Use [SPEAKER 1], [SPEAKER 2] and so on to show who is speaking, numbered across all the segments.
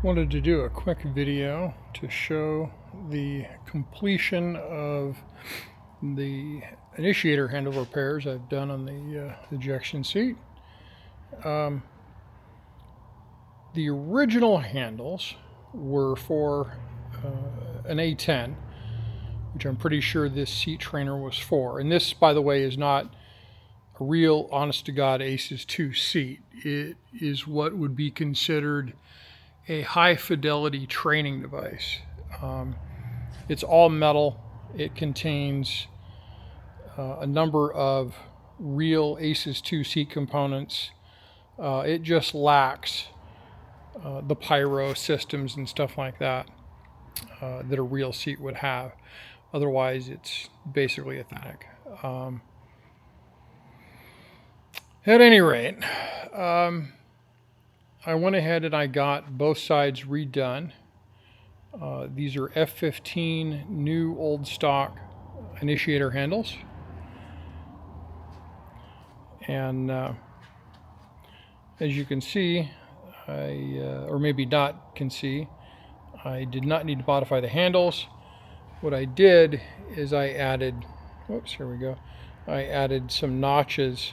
[SPEAKER 1] Wanted to do a quick video to show the completion of the initiator handle repairs I've done on the ejection seat. The original handles were for an A10, which I'm pretty sure this seat trainer was for. And this, by the way, is not a real honest-to-God ACES 2 seat. It is what would be considered a high-fidelity training device. It's all metal. It contains a number of real ACES 2 seat components. It just lacks the pyro systems and stuff like that that a real seat would have. Otherwise, it's basically authentic. At any rate, I went ahead and I got both sides redone. These are F15 new old stock initiator handles. And as you can see, or maybe not can see, I did not need to modify the handles. What I did is I added, whoops, here we go. I added some notches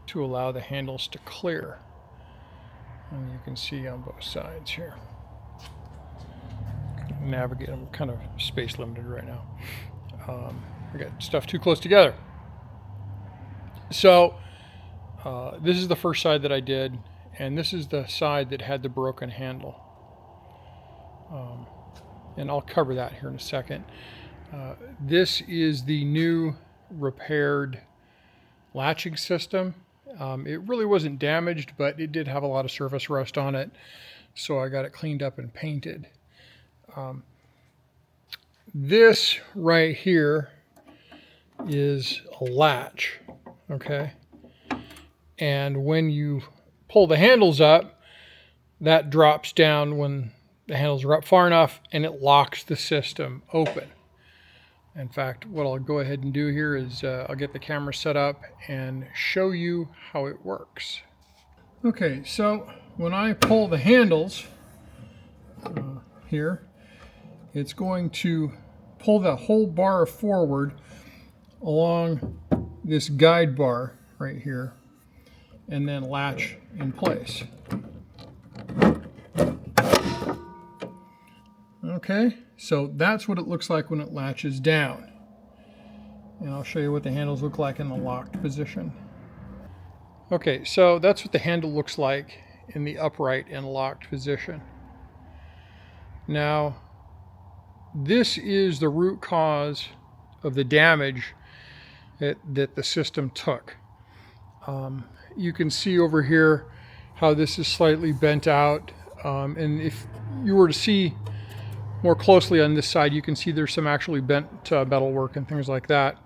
[SPEAKER 1] to allow the handles to clear. And you can see on both sides here. Navigate, I'm kind of space limited right now. I got stuff too close together. So this is the first side that I did, and this is the side that had the broken handle. And I'll cover that here in a second. This is the new repaired latching system. It really wasn't damaged, but it did have a lot of surface rust on it, so I got it cleaned up and painted. This right here is a latch, okay? And when you pull the handles up, that drops down when the handles are up far enough, and it locks the system open. In fact, what I'll go ahead and do here is I'll get the camera set up and show you how it works. Okay, so when I pull the handles here, it's going to pull the whole bar forward along this guide bar right here and then latch in place. Okay, so that's what it looks like when it latches down. And I'll show you what the handles look like in the locked position. Okay, so that's what the handle looks like in the upright and locked position. Now, this is the root cause of the damage that the system took. You can see over here how this is slightly bent out. And if you were to see more closely on this side, you can see there's some actually bent metal work and things like that.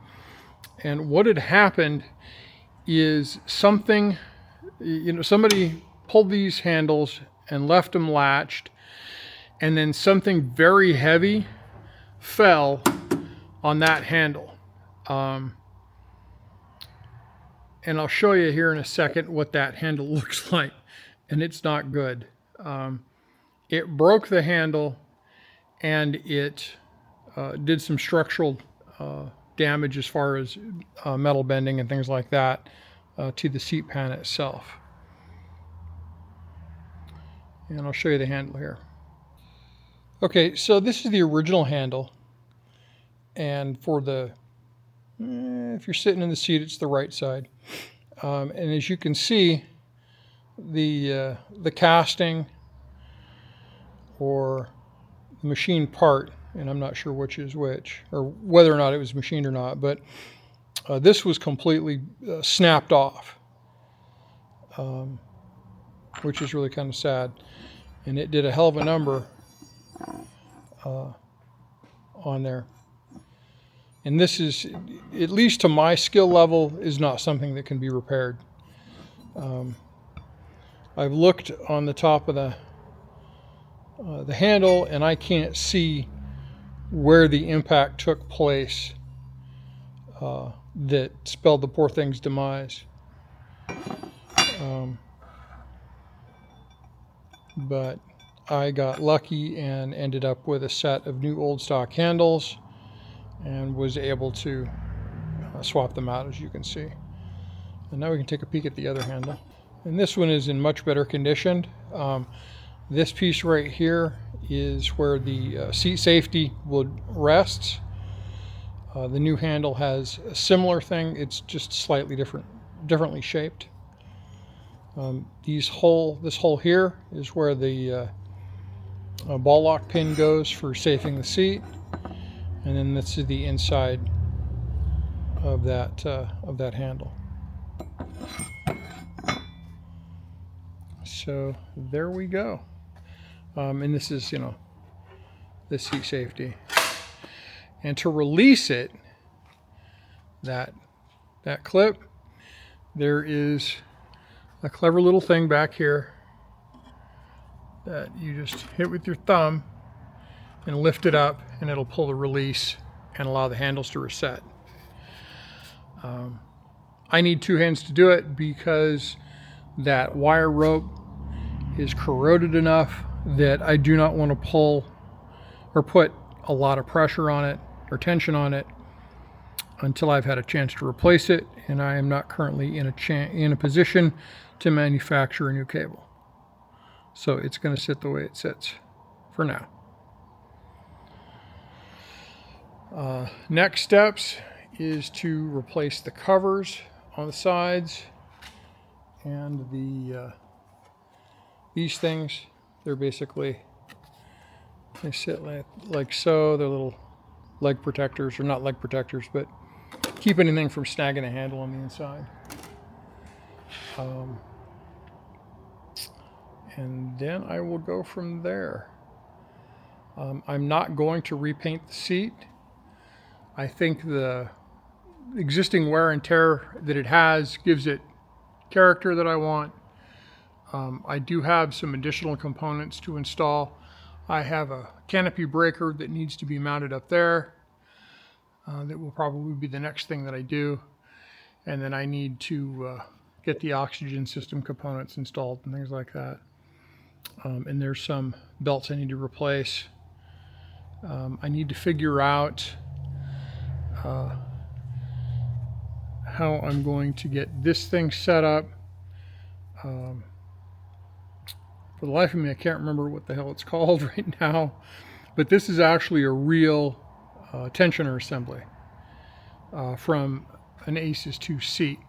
[SPEAKER 1] And what had happened is somebody pulled these handles and left them latched, and then something very heavy fell on that handle. And I'll show you here in a second what that handle looks like, and it's not good. It broke the handle, and it did some structural damage as far as metal bending and things like that to the seat pan itself. And I'll show you the handle here. Okay, so this is the original handle, and for the if you're sitting in the seat, it's the right side. And as you can see, the casting or machine part, and I'm not sure which is which, or whether or not it was machined or not, but this was completely snapped off, which is really kind of sad. And it did a hell of a number on there. And this is, at least to my skill level, is not something that can be repaired. I've looked on the top of the handle, and I can't see where the impact took place that spelled the poor thing's demise. But I got lucky and ended up with a set of new old stock handles and was able to swap them out, as you can see. And now we can take a peek at the other handle. And this one is in much better condition. This piece right here is where the seat safety would rest. The new handle has a similar thing. It's just slightly differently shaped. This hole here is where the ball lock pin goes for safing the seat, and then this is the inside of that handle. So there we go. And this is, the seat safety. And to release it, that clip, there is a clever little thing back here that you just hit with your thumb and lift it up, and it'll pull the release and allow the handles to reset. I need two hands to do it because that wire rope is corroded enough that I do not want to pull or put a lot of pressure on it or tension on it until I've had a chance to replace it, and I am not currently in a position to manufacture a new cable. So it's going to sit the way it sits for now. Next steps is to replace the covers on the sides and these things. They're basically, they sit like so. They're little leg protectors, or not leg protectors, but keep anything from snagging the handle on the inside. And then I will go from there. I'm not going to repaint the seat. I think the existing wear and tear that it has gives it character that I want. I do have some additional components to install. I have a canopy breaker that needs to be mounted up there. That will probably be the next thing that I do. And then I need to get the oxygen system components installed and things like that. And there's some belts I need to replace. I need to figure out how I'm going to get this thing set up. For the life of me, I can't remember what the hell it's called right now, but this is actually a real tensioner assembly from an ACES 2 seat.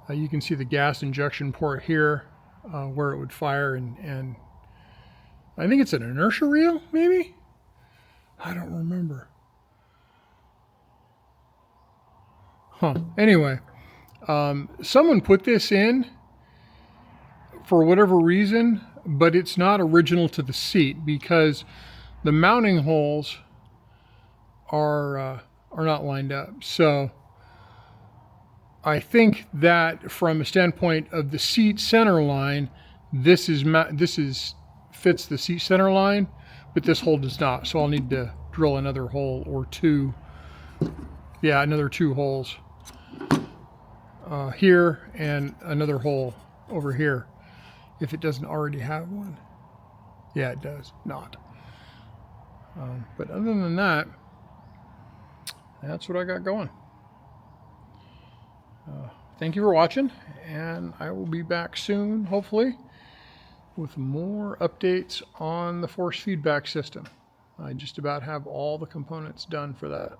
[SPEAKER 1] You can see the gas injection port here where it would fire, and I think it's an inertia reel, maybe? I don't remember. Anyway, someone put this in for whatever reason, but it's not original to the seat because the mounting holes are not lined up. So I think that from a standpoint of the seat center line, this fits the seat center line, but this hole does not. So I'll need to drill another hole or two. Yeah, another 2 holes here and another hole over here if it doesn't already have one. Yeah, it does not. But other than that, that's what I got going. Thank you for watching, and I will be back soon, hopefully, with more updates on the force feedback system. I just about have all the components done for that.